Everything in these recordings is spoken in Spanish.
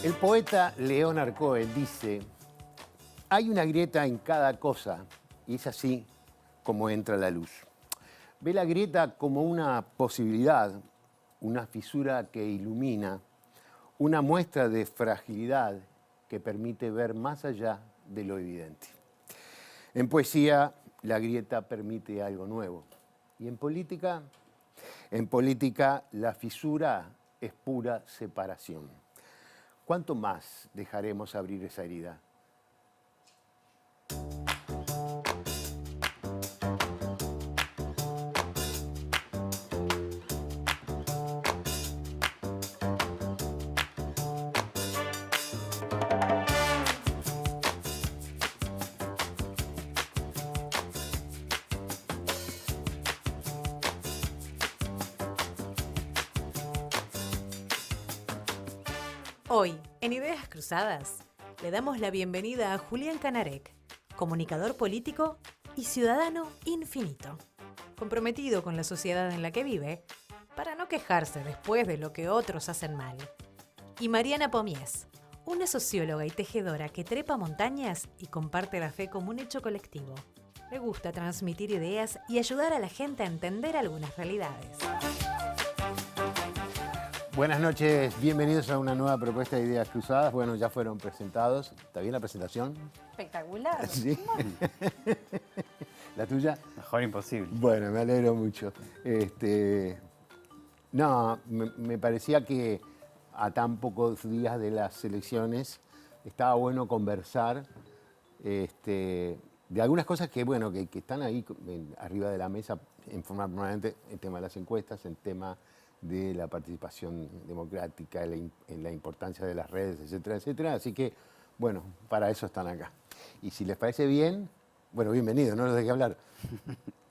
El poeta Leonard Cohen dice: hay una grieta en cada cosa y es así como entra la luz. Ve la grieta como una posibilidad, una fisura que ilumina, una muestra de fragilidad que permite ver más allá de lo evidente. En poesía, la grieta permite algo nuevo. ¿Y en política? En política, la fisura es pura separación. ¿Cuánto más dejaremos abrir esa herida? Hoy, en Ideas Cruzadas, le damos la bienvenida a Julián Canarek, comunicador político y ciudadano infinito, comprometido con la sociedad en la que vive, para no quejarse después de lo que otros hacen mal. Y Mariana Pomies, una socióloga y tejedora que trepa montañas y comparte la fe como un hecho colectivo. Le gusta transmitir ideas y ayudar a la gente a entender algunas realidades. Buenas noches, bienvenidos a una nueva propuesta de Ideas Cruzadas. Bueno, ya fueron presentados. ¿Está bien la presentación? Espectacular. Sí. ¿La tuya? Mejor imposible. Bueno, me alegro mucho. No, me parecía que a tan pocos días de las elecciones estaba bueno conversar de algunas cosas que, bueno, que están ahí arriba de la mesa en forma permanente, el tema de las encuestas, el tema de la participación democrática, en la importancia de las redes, etcétera, etcétera. Así que, bueno, para eso están acá. Y si les parece bien, bueno, bienvenidos, no los dejé hablar.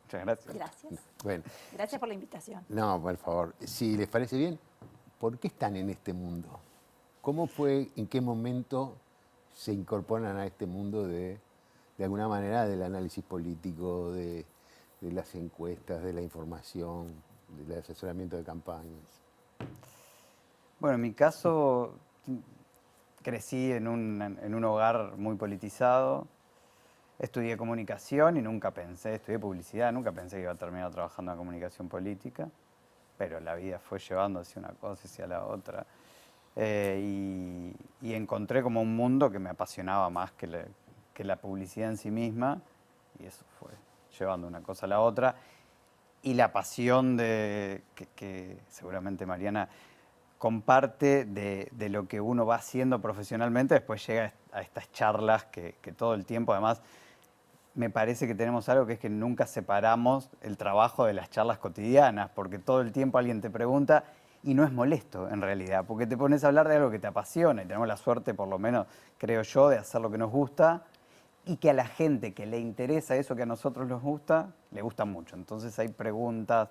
Muchas gracias. Gracias. Bueno, Gracias por la invitación. no, por favor, si les parece bien, ¿por qué están en este mundo? ¿Cómo fue, en qué momento se incorporan a este mundo de alguna manera, del análisis político, de las encuestas, de la información, del asesoramiento de campañas? Bueno, en mi caso, crecí en un hogar muy politizado. Estudié comunicación y estudié publicidad, nunca pensé que iba a terminar trabajando en comunicación política, pero la vida fue llevando hacia una cosa, hacia la otra. Y encontré como un mundo que me apasionaba más que la publicidad en sí misma, y eso fue llevando una cosa a la otra. Y la pasión que seguramente Mariana comparte de lo que uno va haciendo profesionalmente, después llega a estas charlas que todo el tiempo, además, me parece que tenemos algo que es que nunca separamos el trabajo de las charlas cotidianas, porque todo el tiempo alguien te pregunta y no es molesto en realidad, porque te pones a hablar de algo que te apasiona y tenemos la suerte, por lo menos creo yo, de hacer lo que nos gusta y que a la gente que le interesa eso que a nosotros nos gusta, le gusta mucho. Entonces hay preguntas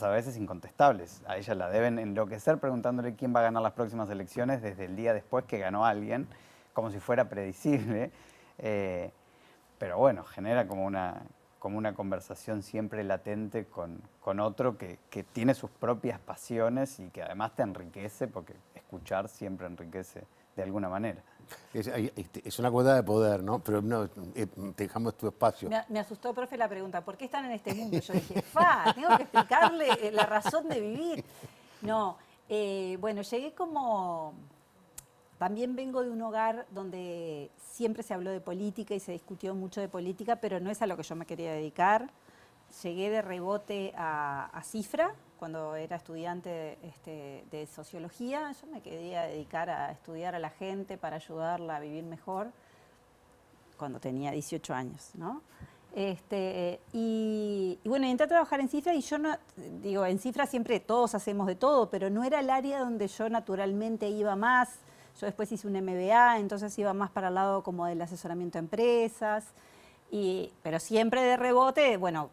a veces incontestables. A ella la deben enloquecer preguntándole quién va a ganar las próximas elecciones desde el día después que ganó alguien, como si fuera predecible. Pero bueno, genera como una conversación siempre latente con otro que tiene sus propias pasiones y que además te enriquece, porque escuchar siempre enriquece de alguna manera. Es una cuota de poder, ¿no? Pero no, te dejamos tu espacio. Me asustó, profe, la pregunta, ¿por qué están en este mundo? Yo dije, tengo que explicarle la razón de vivir. No, bueno, llegué como... También vengo de un hogar donde siempre se habló de política y se discutió mucho de política, pero no es a lo que yo me quería dedicar. Llegué de rebote a Cifra, cuando era estudiante de sociología. Yo me quería dedicar a estudiar a la gente para ayudarla a vivir mejor, cuando tenía 18 años, ¿no? Y bueno, entré a trabajar en Cifra y yo no, digo, en Cifra siempre todos hacemos de todo, pero no era el área donde yo naturalmente iba más. Yo después hice un MBA, entonces iba más para el lado como del asesoramiento a empresas. Pero siempre de rebote, bueno,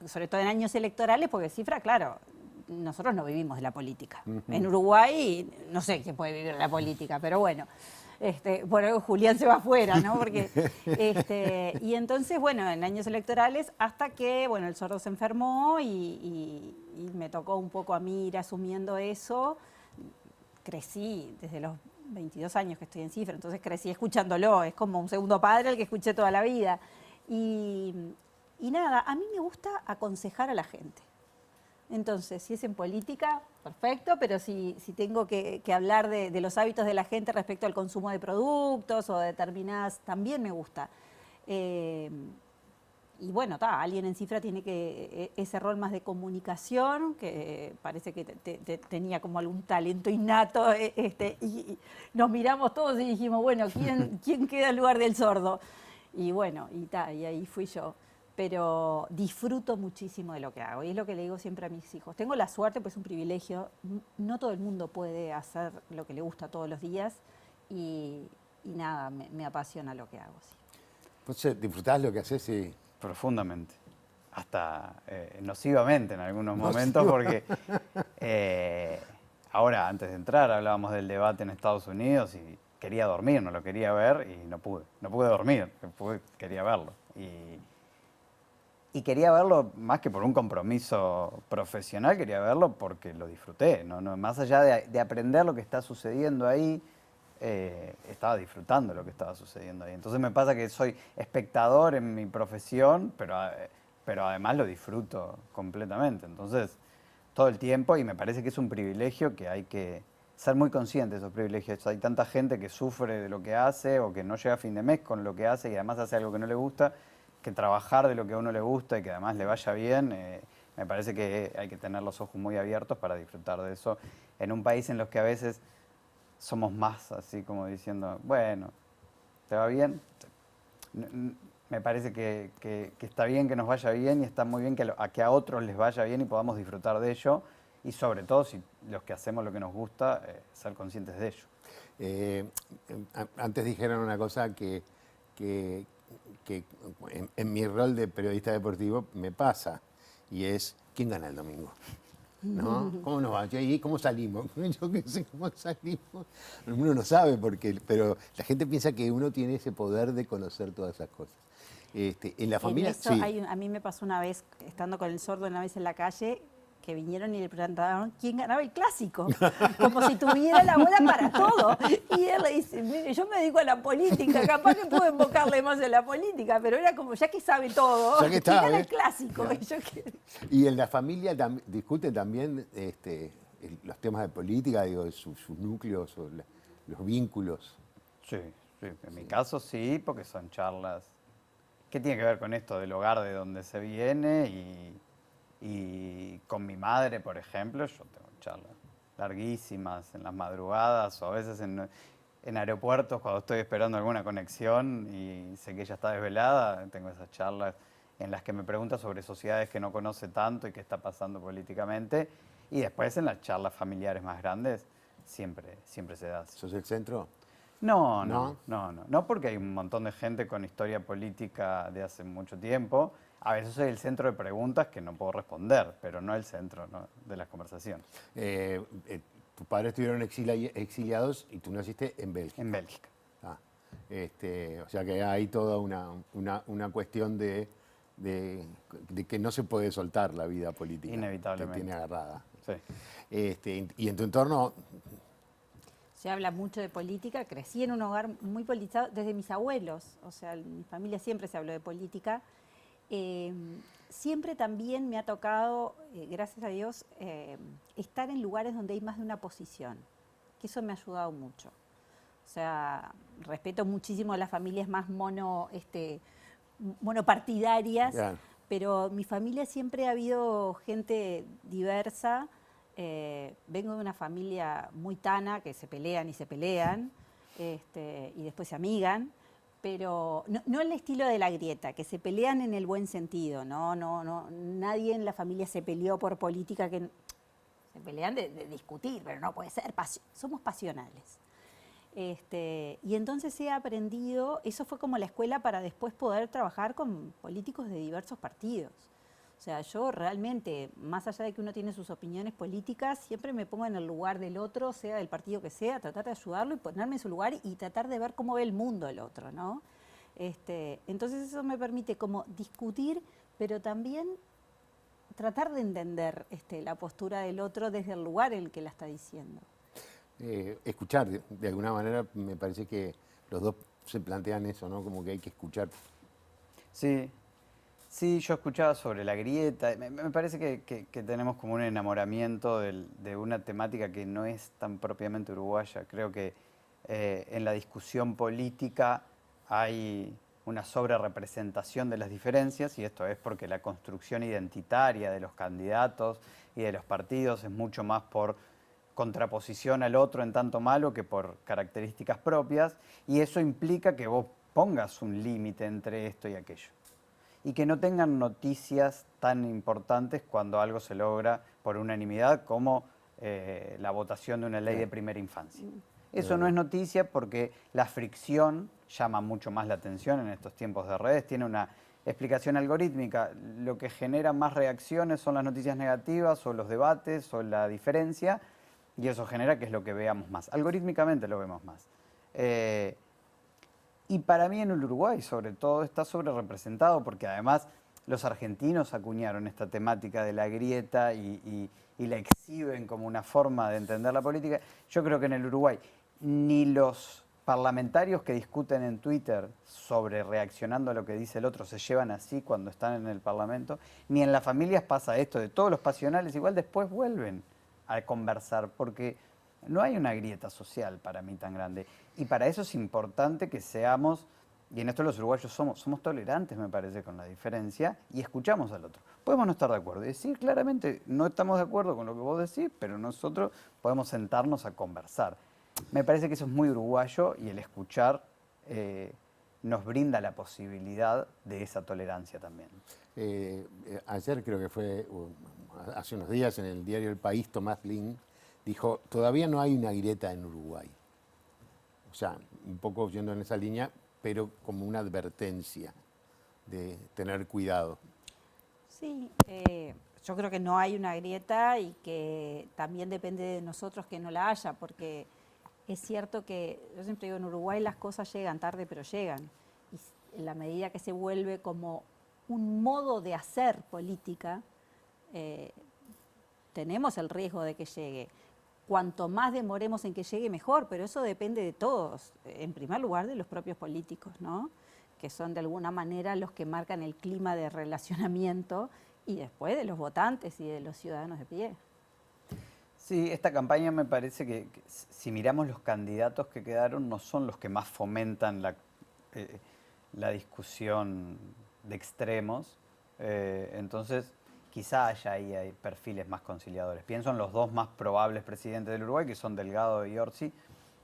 sobre todo en años electorales, porque Cifra, claro, nosotros no vivimos de la política. En Uruguay no sé quién puede vivir de la política, pero bueno, por algo Julián se va afuera, ¿no? Porque, y entonces, bueno, en años electorales, hasta que, bueno, el sordo se enfermó y me tocó un poco a mí ir asumiendo eso. Crecí desde los 22 años que estoy en Cifra, entonces crecí escuchándolo, es como un segundo padre el que escuché toda la vida. Y nada, a mí me gusta aconsejar a la gente. Entonces, si es en política, perfecto, pero si tengo que hablar de los hábitos de la gente respecto al consumo de productos o de determinadas, también me gusta. Y bueno, alguien en Cifra tiene ese rol más de comunicación, que parece que tenía como algún talento innato, y nos miramos todos y dijimos, bueno, ¿quién queda en lugar del sordo? Y bueno, y ahí fui yo. Pero disfruto muchísimo de lo que hago y es lo que le digo siempre a mis hijos. Tengo la suerte, pues es un privilegio, no todo el mundo puede hacer lo que le gusta todos los días y nada, me apasiona lo que hago. Sí. Entonces, ¿disfrutás lo que haces? Sí. Profundamente, hasta nocivamente en algunos momentos, porque ahora, antes de entrar, hablábamos del debate en Estados Unidos y quería dormir, no lo quería ver y no pude dormir, quería verlo. Y quería verlo más que por un compromiso profesional, quería verlo porque lo disfruté, ¿no? Más allá de aprender lo que está sucediendo ahí, estaba disfrutando lo que estaba sucediendo ahí. Entonces me pasa que soy espectador en mi profesión, pero además lo disfruto completamente. Entonces, todo el tiempo, y me parece que es un privilegio que hay que ser muy consciente de esos privilegios. Hay tanta gente que sufre de lo que hace o que no llega a fin de mes con lo que hace y además hace algo que no le gusta, que trabajar de lo que a uno le gusta y que además le vaya bien, me parece que hay que tener los ojos muy abiertos para disfrutar de eso en un país en los que a veces somos más así como diciendo, bueno, ¿te va bien? Me parece que está bien que nos vaya bien y está muy bien que a otros les vaya bien y podamos disfrutar de ello y sobre todo si los que hacemos lo que nos gusta, ser conscientes de ello. Antes dijeron una cosa que en mi rol de periodista deportivo me pasa, y es, ¿quién gana el domingo? ¿No? ¿Cómo nos va? ¿Y cómo salimos? Yo qué sé cómo salimos. Uno no sabe pero la gente piensa que uno tiene ese poder de conocer todas esas cosas. En la familia, eso sí. A mí me pasó una vez, estando con el sordo una vez en la calle, que vinieron y le preguntaron quién ganaba el clásico, como si tuviera la bola para todo. Y él le dice, mire, yo me dedico a la política, capaz que puedo invocarle más en la política, pero era como, ya que sabe todo, Ya que ¿quién está, gana el clásico? Y en la familia discuten también los temas de política, digo, sus núcleos o los vínculos. Sí, en mi caso sí, porque son charlas que tienen que ver con esto del hogar de donde se viene y con mi madre, por ejemplo, yo tengo charlas larguísimas en las madrugadas o a veces en aeropuertos cuando estoy esperando alguna conexión y sé que ella está desvelada, tengo esas charlas en las que me pregunta sobre sociedades que no conoce tanto y qué está pasando políticamente. Y después en las charlas familiares más grandes siempre se da. ¿Sos el centro? No, porque hay un montón de gente con historia política de hace mucho tiempo. A veces soy el centro de preguntas que no puedo responder, pero no el centro, ¿no?, de las conversaciones. Tus padres estuvieron exiliados y tú naciste en Bélgica. En Bélgica. O sea que hay toda una cuestión de que no se puede soltar la vida política. Inevitablemente. Que tiene agarrada. Sí. Y en tu entorno... Se habla mucho de política, crecí en un hogar muy politizado desde mis abuelos, o sea, en mi familia siempre se habló de política. Siempre también me ha tocado, gracias a Dios, estar en lugares donde hay más de una posición, que eso me ha ayudado mucho. O sea, respeto muchísimo a las familias más monopartidarias, yeah, pero en mi familia siempre ha habido gente diversa. Vengo de una familia muy tana, que se pelean y se pelean, y después se amigan, pero no el estilo de la grieta, que se pelean en el buen sentido, no, nadie en la familia se peleó por política, que se pelean de discutir, pero no puede ser, somos pasionales. Y entonces he aprendido, eso fue como la escuela para después poder trabajar con políticos de diversos partidos. O sea, yo realmente, más allá de que uno tiene sus opiniones políticas, siempre me pongo en el lugar del otro, sea del partido que sea, tratar de ayudarlo y ponerme en su lugar y tratar de ver cómo ve el mundo el otro, ¿no? Entonces eso me permite como discutir, pero también tratar de entender la postura del otro desde el lugar en el que la está diciendo. escuchar. De alguna manera me parece que los dos se plantean eso, ¿no? Como que hay que escuchar. Sí, sí, yo escuchaba sobre la grieta. Me parece que tenemos como un enamoramiento de una temática que no es tan propiamente uruguaya. Creo que en la discusión política hay una sobrerepresentación de las diferencias, y esto es porque la construcción identitaria de los candidatos y de los partidos es mucho más por contraposición al otro en tanto malo que por características propias, y eso implica que vos pongas un límite entre esto y aquello. Y que no tengan noticias tan importantes cuando algo se logra por unanimidad como la votación de una ley de primera infancia. Eso no es noticia porque la fricción llama mucho más la atención en estos tiempos de redes, tiene una explicación algorítmica. Lo que genera más reacciones son las noticias negativas o los debates o la diferencia, y eso genera que es lo que veamos más. Algorítmicamente lo vemos más. Y para mí en el Uruguay, sobre todo, está sobrerepresentado porque además los argentinos acuñaron esta temática de la grieta y la exhiben como una forma de entender la política. Yo creo que en el Uruguay ni los parlamentarios que discuten en Twitter sobre reaccionando a lo que dice el otro se llevan así cuando están en el Parlamento, ni en las familias pasa esto de todos los pasionales, igual después vuelven a conversar, porque no hay una grieta social para mí tan grande. Y para eso es importante que seamos, y en esto los uruguayos somos tolerantes, me parece, con la diferencia, y escuchamos al otro. Podemos no estar de acuerdo y decir claramente, no estamos de acuerdo con lo que vos decís, pero nosotros podemos sentarnos a conversar. Me parece que eso es muy uruguayo, y el escuchar nos brinda la posibilidad de esa tolerancia también. Ayer creo que fue, hace unos días, en el diario El País, Tomás Lin dijo, todavía no hay una grieta en Uruguay. O sea, un poco yendo en esa línea, pero como una advertencia de tener cuidado. Sí, yo creo que no hay una grieta y que también depende de nosotros que no la haya, porque es cierto que, yo siempre digo, en Uruguay las cosas llegan tarde, pero llegan. Y en la medida que se vuelve como un modo de hacer política, tenemos el riesgo de que llegue. Cuanto más demoremos en que llegue, mejor, pero eso depende de todos. En primer lugar, de los propios políticos, ¿no? Que son de alguna manera los que marcan el clima de relacionamiento, y después de los votantes y de los ciudadanos de pie. Sí, esta campaña me parece que si miramos los candidatos que quedaron, no son los que más fomentan la discusión de extremos. Entonces, quizá haya ahí hay perfiles más conciliadores. Pienso en los dos más probables presidentes del Uruguay, que son Delgado y Orsi.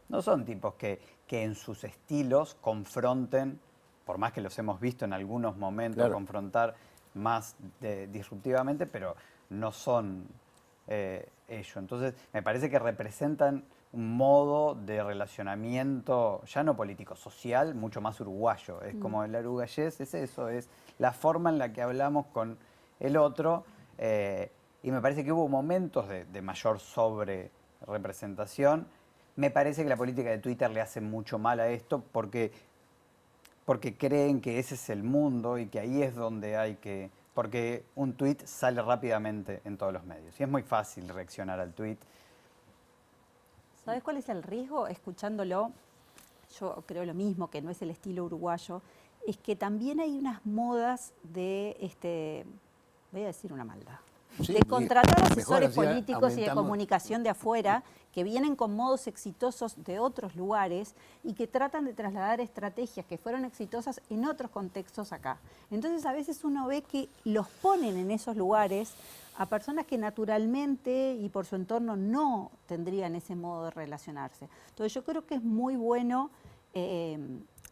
No son tipos que en sus estilos confronten, por más que los hemos visto en algunos momentos claro, confrontar más disruptivamente, pero no son ellos. Entonces, me parece que representan un modo de relacionamiento, ya no político, social, mucho más uruguayo. Es como el uruguayés, es eso, es la forma en la que hablamos con el otro, y me parece que hubo momentos de mayor sobre representación. Me parece que la política de Twitter le hace mucho mal a esto porque creen que ese es el mundo y que ahí es donde hay que... Porque un tuit sale rápidamente en todos los medios y es muy fácil reaccionar al tuit. ¿Sabes cuál es el riesgo? Escuchándolo, yo creo lo mismo, que no es el estilo uruguayo, es que también hay unas modas de, voy a decir una maldad, sí, de contratar asesores mejor, así políticos y de aumentamos. comunicación de afuera que vienen con modos exitosos de otros lugares y que tratan de trasladar estrategias que fueron exitosas en otros contextos acá. Entonces a veces uno ve que los ponen en esos lugares a personas que naturalmente y por su entorno no tendrían ese modo de relacionarse. Entonces yo creo que es muy bueno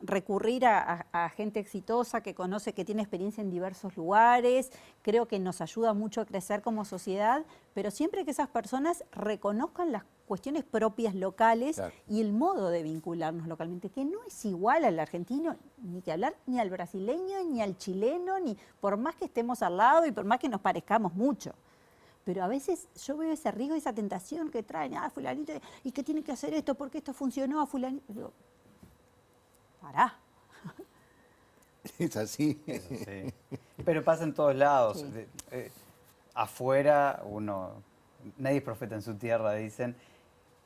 recurrir a gente exitosa que conoce, que tiene experiencia en diversos lugares. Creo que nos ayuda mucho a crecer como sociedad, pero siempre que esas personas reconozcan las cuestiones propias locales, claro, y el modo de vincularnos localmente, que no es igual al argentino, ni que hablar, ni al brasileño, ni al chileno, ni por más que estemos al lado y por más que nos parezcamos mucho. Pero a veces yo veo ese riesgo, esa tentación que traen, fulanito, ¿y qué tiene que hacer esto? ¿Por qué esto funcionó a fulanito? Pero, pará. Es así. Eso sí. Pero pasa en todos lados. Sí. Afuera, nadie es profeta en su tierra, dicen,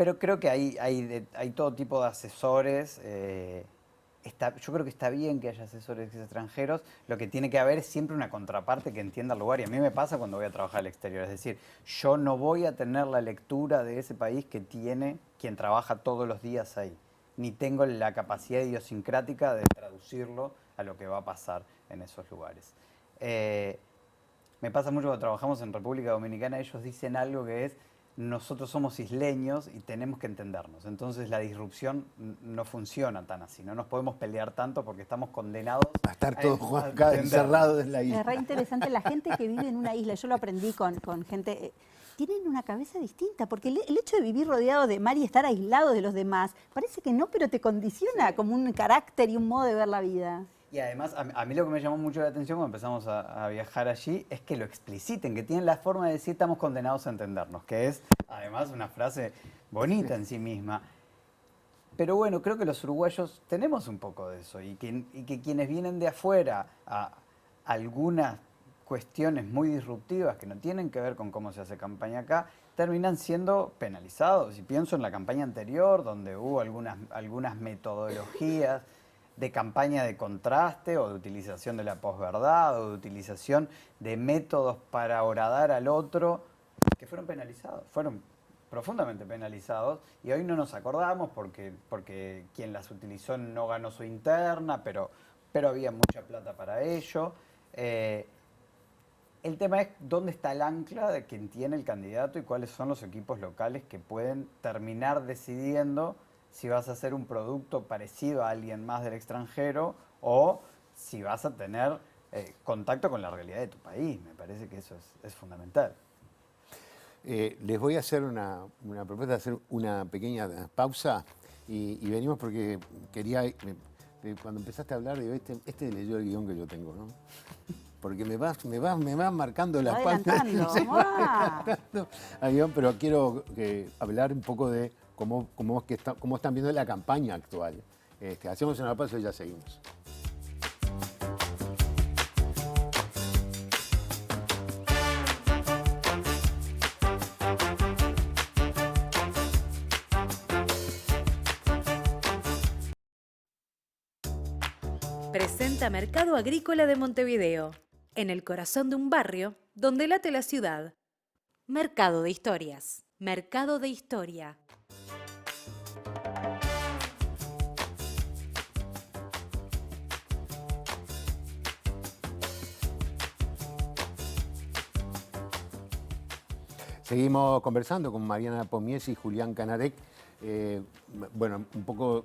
Pero creo que hay todo tipo de asesores. Yo creo que está bien que haya asesores extranjeros. Lo que tiene que haber es siempre una contraparte que entienda el lugar. Y a mí me pasa cuando voy a trabajar al exterior. Es decir, yo no voy a tener la lectura de ese país que tiene quien trabaja todos los días ahí. Ni tengo la capacidad idiosincrática de traducirlo a lo que va a pasar en esos lugares. Me pasa mucho cuando trabajamos en República Dominicana, ellos dicen algo que es: nosotros somos isleños y tenemos que entendernos. Entonces la disrupción no funciona tan así. No nos podemos pelear tanto porque estamos condenados a estar todos a acá encerrados en la isla. Es re interesante la gente que vive en una isla. Yo lo aprendí con gente. Tienen una cabeza distinta, porque el hecho de vivir rodeado de mar y estar aislado de los demás, parece que no, pero te condiciona como un carácter y un modo de ver la vida. Y además, a mí lo que me llamó mucho la atención cuando empezamos a viajar allí es que lo expliciten, que tienen la forma de decir estamos condenados a entendernos, que es además una frase bonita en sí misma. Pero bueno, creo que los uruguayos tenemos un poco de eso y que quienes vienen de afuera a algunas cuestiones muy disruptivas que no tienen que ver con cómo se hace campaña acá, terminan siendo penalizados. Y pienso en la campaña anterior, donde hubo algunas metodologías de campaña de contraste o de utilización de la posverdad o de utilización de métodos para horadar al otro, que fueron penalizados, fueron profundamente penalizados, y hoy no nos acordamos porque quien las utilizó no ganó su interna, pero había mucha plata para ello. El tema es dónde está el ancla de quien tiene el candidato y cuáles son los equipos locales que pueden terminar decidiendo si vas a hacer un producto parecido a alguien más del extranjero o si vas a tener contacto con la realidad de tu país. Me parece que eso es fundamental. Les voy a hacer una propuesta de hacer una pequeña pausa y venimos porque quería, cuando empezaste a hablar, digo, este leyó el guión que yo tengo, ¿no? Porque me vas marcando la pauta. Pero quiero hablar un poco de cómo están viendo la campaña actual. Hacemos una pausa y ya seguimos. Presenta Mercado Agrícola de Montevideo, en el corazón de un barrio donde late la ciudad. Mercado de Historias. Mercado de Historia. Seguimos conversando con Mariana Pomies y Julián Canarek. Bueno, un poco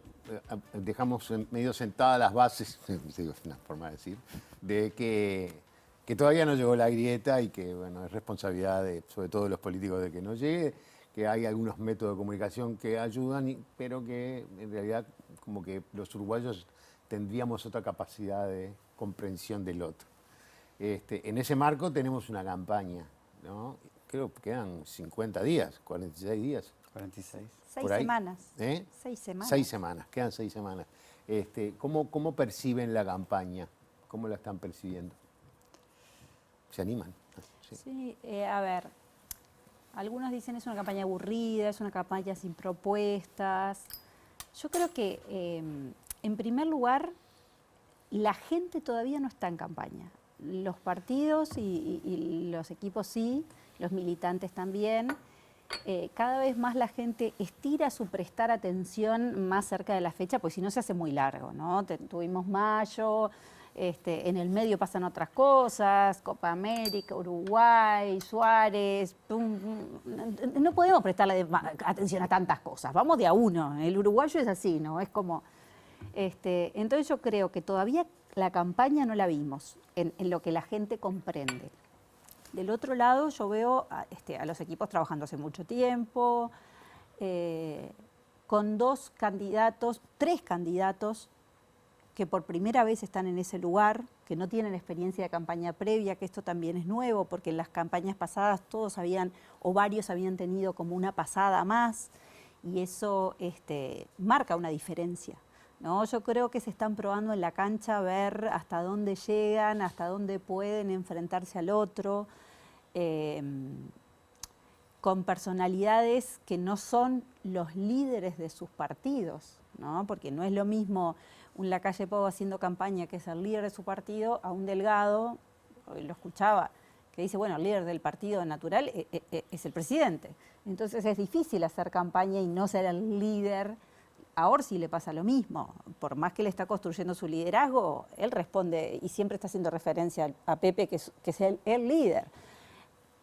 dejamos medio sentadas las bases, es una forma de decir, de que todavía no llegó la grieta y que bueno, es responsabilidad sobre todo de los políticos de que no llegue, que hay algunos métodos de comunicación que ayudan, pero que en realidad como que los uruguayos tendríamos otra capacidad de comprensión del otro. En ese marco tenemos una campaña, ¿no? Creo que quedan 50 días, 46 días. 46. 6 semanas. 6 semanas. 6 semanas, quedan 6 semanas. ¿Cómo perciben la campaña? ¿Cómo la están percibiendo? ¿Se animan? Sí, a ver, algunos dicen es una campaña aburrida, es una campaña sin propuestas. Yo creo que, en primer lugar, la gente todavía no está en campaña. Los partidos y los equipos sí, los militantes también. Cada vez más la gente estira su prestar atención más cerca de la fecha, pues si no se hace muy largo, ¿no? Tuvimos mayo, en el medio pasan otras cosas, Copa América, Uruguay, Suárez, no podemos prestarle atención a tantas cosas, vamos de a uno, el uruguayo es así, ¿no? Es como, entonces yo creo que todavía la campaña no la vimos en lo que la gente comprende. Del otro lado, yo veo a los equipos trabajando hace mucho tiempo, con 3 candidatos que por primera vez están en ese lugar, que no tienen experiencia de campaña previa, que esto también es nuevo, porque en las campañas pasadas todos o varios habían tenido como una pasada más, y eso marca una diferencia, ¿no? Yo creo que se están probando en la cancha a ver hasta dónde llegan, hasta dónde pueden enfrentarse al otro. con personalidades que no son los líderes de sus partidos, ¿no? Porque no es lo mismo un Lacalle Pou haciendo campaña, que es el líder de su partido, a un Delgado, hoy lo escuchaba, que dice, bueno, el líder del partido natural es el presidente. Entonces es difícil hacer campaña y no ser el líder. A Orsi le pasa lo mismo. Por más que él está construyendo su liderazgo, él responde y siempre está haciendo referencia a Pepe, que es el líder.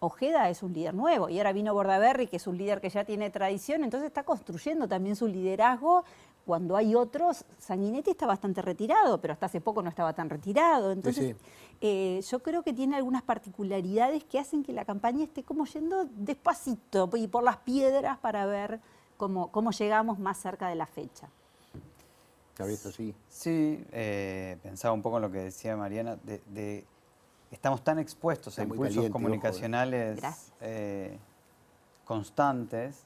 Ojeda es un líder nuevo y ahora vino Bordaberry, que es un líder que ya tiene tradición, entonces está construyendo también su liderazgo cuando hay otros. Sanguinetti está bastante retirado, pero hasta hace poco no estaba tan retirado. Entonces, yo creo que tiene algunas particularidades que hacen que la campaña esté como yendo despacito y por las piedras para ver cómo llegamos más cerca de la fecha. ¿Sabes? Sí. Sí, pensaba un poco en lo que decía Mariana, estamos tan expuestos a impulsos comunicacionales constantes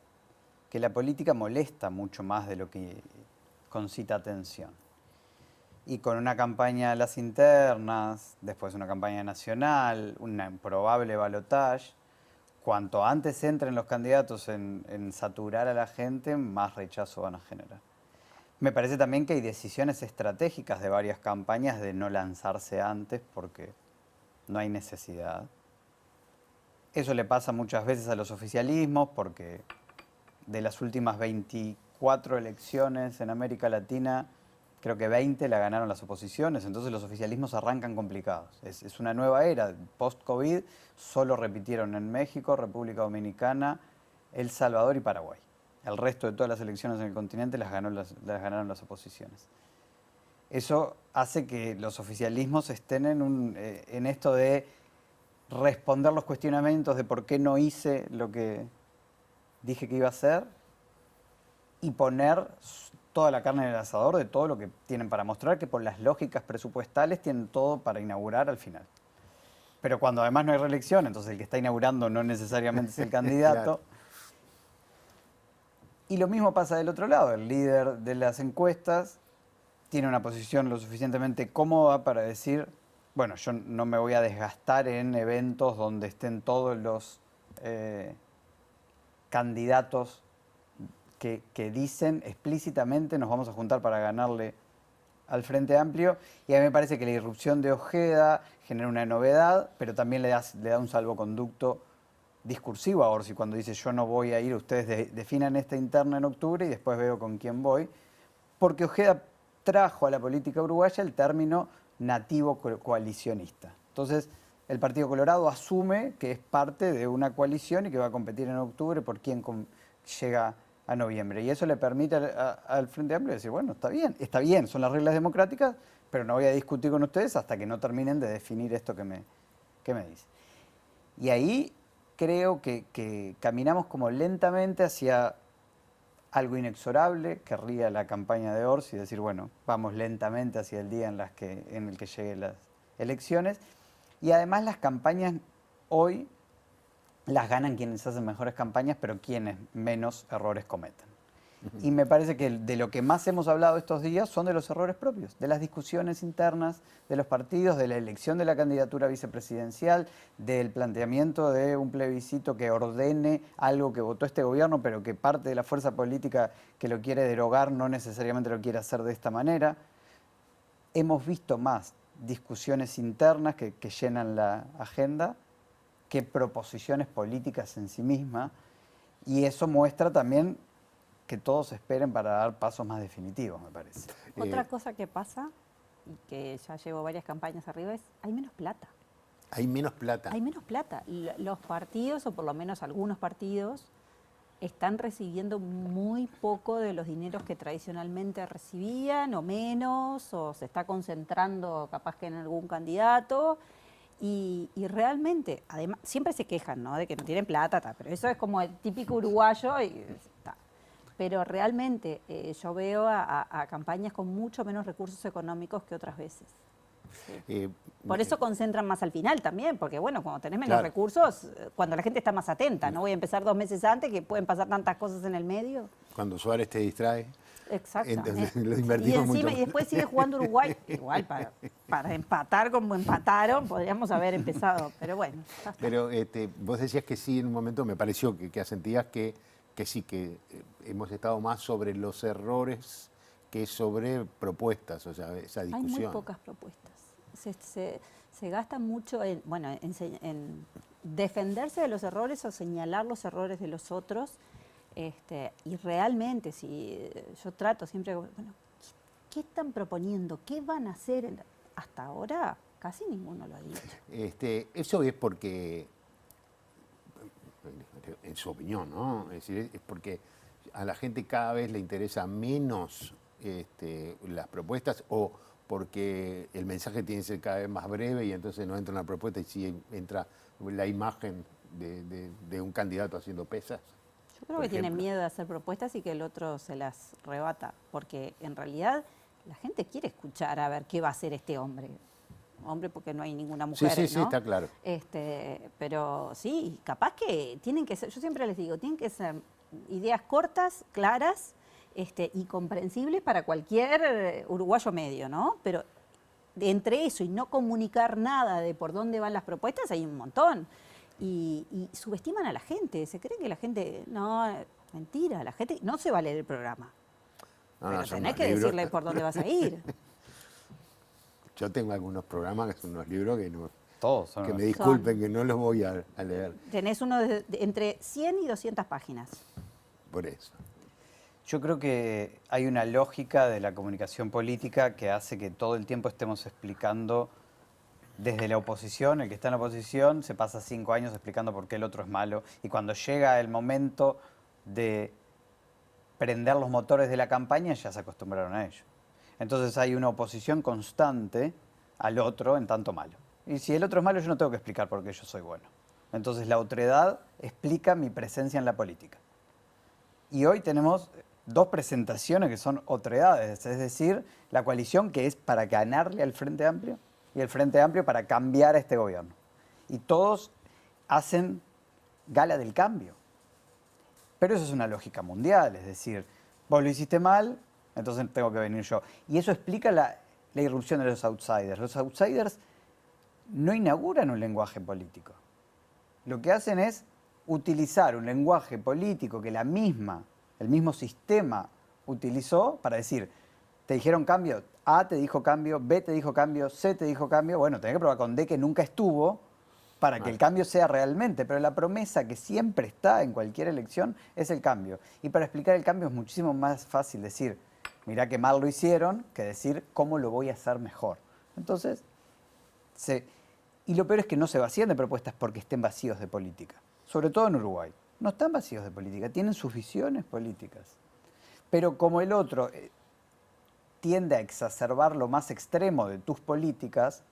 que la política molesta mucho más de lo que concita atención. Y con una campaña a las internas, después una campaña nacional, un probable balotaje, cuanto antes entren los candidatos en saturar a la gente, más rechazo van a generar. Me parece también que hay decisiones estratégicas de varias campañas de no lanzarse antes porque no hay necesidad. Eso le pasa muchas veces a los oficialismos porque de las últimas 24 elecciones en América Latina, creo que 20 la ganaron las oposiciones, entonces los oficialismos arrancan complicados. Es una nueva era, post-COVID, solo repitieron en México, República Dominicana, El Salvador y Paraguay. El resto de todas las elecciones en el continente las ganaron las oposiciones. Eso hace que los oficialismos estén en esto de responder los cuestionamientos de por qué no hice lo que dije que iba a hacer y poner toda la carne en el asador de todo lo que tienen para mostrar, que por las lógicas presupuestales tienen todo para inaugurar al final. Pero cuando además no hay reelección, entonces el que está inaugurando no necesariamente es el candidato. Claro. Y lo mismo pasa del otro lado, el líder de las encuestas tiene una posición lo suficientemente cómoda para decir, bueno, yo no me voy a desgastar en eventos donde estén todos los candidatos que dicen explícitamente nos vamos a juntar para ganarle al Frente Amplio. Y a mí me parece que la irrupción de Ojeda genera una novedad, pero también le da un salvoconducto discursivo a Orsi cuando dice yo no voy a ir, ustedes definan esta interna en octubre y después veo con quién voy. Porque Ojeda trajo a la política uruguaya el término nativo coalicionista. Entonces, el Partido Colorado asume que es parte de una coalición y que va a competir en octubre por quién llega a noviembre. Y eso le permite al Frente Amplio decir, bueno, está bien, son las reglas democráticas, pero no voy a discutir con ustedes hasta que no terminen de definir esto que me dice. Y ahí creo que caminamos como lentamente hacia algo inexorable, querría la campaña de Orsi, decir, bueno, vamos lentamente hacia el día en el que lleguen las elecciones. Y además las campañas hoy las ganan quienes hacen mejores campañas, pero quienes menos errores cometen. Y me parece que de lo que más hemos hablado estos días son de los errores propios, de las discusiones internas de los partidos, de la elección de la candidatura vicepresidencial, del planteamiento de un plebiscito que ordene algo que votó este gobierno, pero que parte de la fuerza política que lo quiere derogar no necesariamente lo quiere hacer de esta manera. Hemos visto más discusiones internas que llenan la agenda que proposiciones políticas en sí mismas, y eso muestra también que todos esperen para dar pasos más definitivos, me parece. Otra cosa que pasa, y que ya llevo varias campañas arriba, es hay menos plata. Hay menos plata. Hay menos plata. Los partidos, o por lo menos algunos partidos, están recibiendo muy poco de los dineros que tradicionalmente recibían, o menos, o se está concentrando capaz que en algún candidato. Y realmente, además, siempre se quejan, ¿no?, de que no tienen plata, pero eso es como el típico uruguayo y está. Pero realmente yo veo a campañas con mucho menos recursos económicos que otras veces. Sí. Por eso concentran más al final también, porque bueno, cuando tenés menos recursos, cuando la gente está más atenta, no voy a empezar 2 meses antes, que pueden pasar tantas cosas en el medio. Cuando Suárez te distrae. Exactamente. Entonces lo y invertimos mucho encima, y más. después sigue jugando Uruguay, igual para empatar como empataron, podríamos haber empezado, pero bueno. Ya está. Pero vos decías que sí, en un momento me pareció que asentías que sí, que hemos estado más sobre los errores que sobre propuestas, o sea, esa Hay discusión. muy pocas propuestas. Se gasta mucho en defenderse de los errores o señalar los errores de los otros. Y realmente, si yo trato siempre, bueno, ¿qué están proponiendo? ¿Qué van a hacer? Hasta ahora casi ninguno lo ha dicho. Eso es porque, en su opinión, ¿no? Es decir, es porque a la gente cada vez le interesa menos las propuestas o porque el mensaje tiene que ser cada vez más breve y entonces no entra una propuesta y sí entra la imagen de un candidato haciendo pesas. Yo creo que tienen miedo de hacer propuestas y que el otro se las rebata, porque en realidad la gente quiere escuchar a ver qué va a hacer este hombre. Hombre porque no hay ninguna mujer, Sí, ¿no? está claro. Pero sí, capaz que tienen que ser, yo siempre les digo, tienen que ser ideas cortas, claras, y comprensibles para cualquier uruguayo medio, ¿no? Pero entre eso y no comunicar nada de por dónde van las propuestas hay un montón. Y subestiman a la gente, se creen que la gente, no, mentira, la gente no se va a leer el programa. Pero son tenés unos que libros. decirle por dónde vas a ir. Yo tengo algunos programas que son unos libros que no, Todos son que me unos- disculpen, que no los voy a leer, Tenés uno entre 100 y 200 páginas. por eso. Yo creo que hay una lógica de la comunicación política que hace que todo el tiempo estemos explicando desde la oposición, el que está en la oposición se pasa 5 años explicando por qué el otro es malo y cuando llega el momento de prender los motores de la campaña ya se acostumbraron a ello. Entonces hay una oposición constante al otro en tanto malo. Y si el otro es malo yo no tengo que explicar por qué yo soy bueno. Entonces la otredad explica mi presencia en la política. Y hoy tenemos 2 presentaciones que son otredades, es decir, la coalición que es para ganarle al Frente Amplio y el Frente Amplio para cambiar a este gobierno. Y todos hacen gala del cambio. Pero eso es una lógica mundial, es decir, vos lo hiciste mal, entonces tengo que venir yo. Y eso explica la irrupción de los outsiders. Los outsiders no inauguran un lenguaje político. Lo que hacen es utilizar un lenguaje político que el mismo sistema utilizó para decir, te dijeron cambio, A te dijo cambio, B te dijo cambio, C te dijo cambio, bueno, tenés que probar con D que nunca estuvo para que el cambio sea realmente, pero la promesa que siempre está en cualquier elección es el cambio. Y para explicar el cambio es muchísimo más fácil decir, mirá qué mal lo hicieron, que decir cómo lo voy a hacer mejor. Entonces, y lo peor es que no se vacían de propuestas porque estén vacíos de política, sobre todo en Uruguay. No están vacíos de política, tienen sus visiones políticas. Pero como el otro tiende a exacerbar lo más extremo de tus políticas,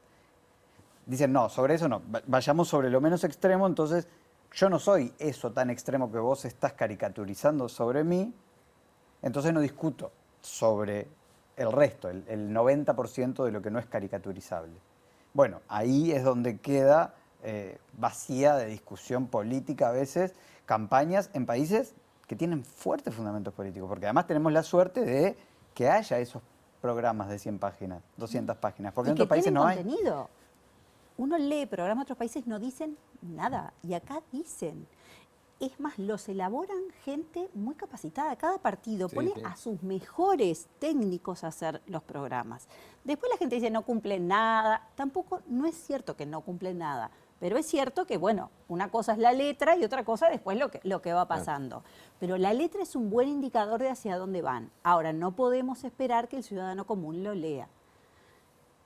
dicen, no, sobre eso no, vayamos sobre lo menos extremo, entonces yo no soy eso tan extremo que vos estás caricaturizando sobre mí, entonces no discuto sobre el resto, el 90% de lo que no es caricaturizable. Bueno, ahí es donde queda vacía de discusión política a veces, campañas en países que tienen fuertes fundamentos políticos, porque además tenemos la suerte de que haya esos programas de 100 páginas, 200 páginas, porque en otros países no hay. Contenido. Uno lee programas de otros países, no dicen nada, y acá dicen. Es más, los elaboran gente muy capacitada. Cada partido pone a sus mejores técnicos a hacer los programas. Después la gente dice no cumplen nada. Tampoco, no es cierto que no cumplen nada. Pero es cierto que, bueno, una cosa es la letra y otra cosa después lo que va pasando. Pero la letra es un buen indicador de hacia dónde van. Ahora, no podemos esperar que el ciudadano común lo lea.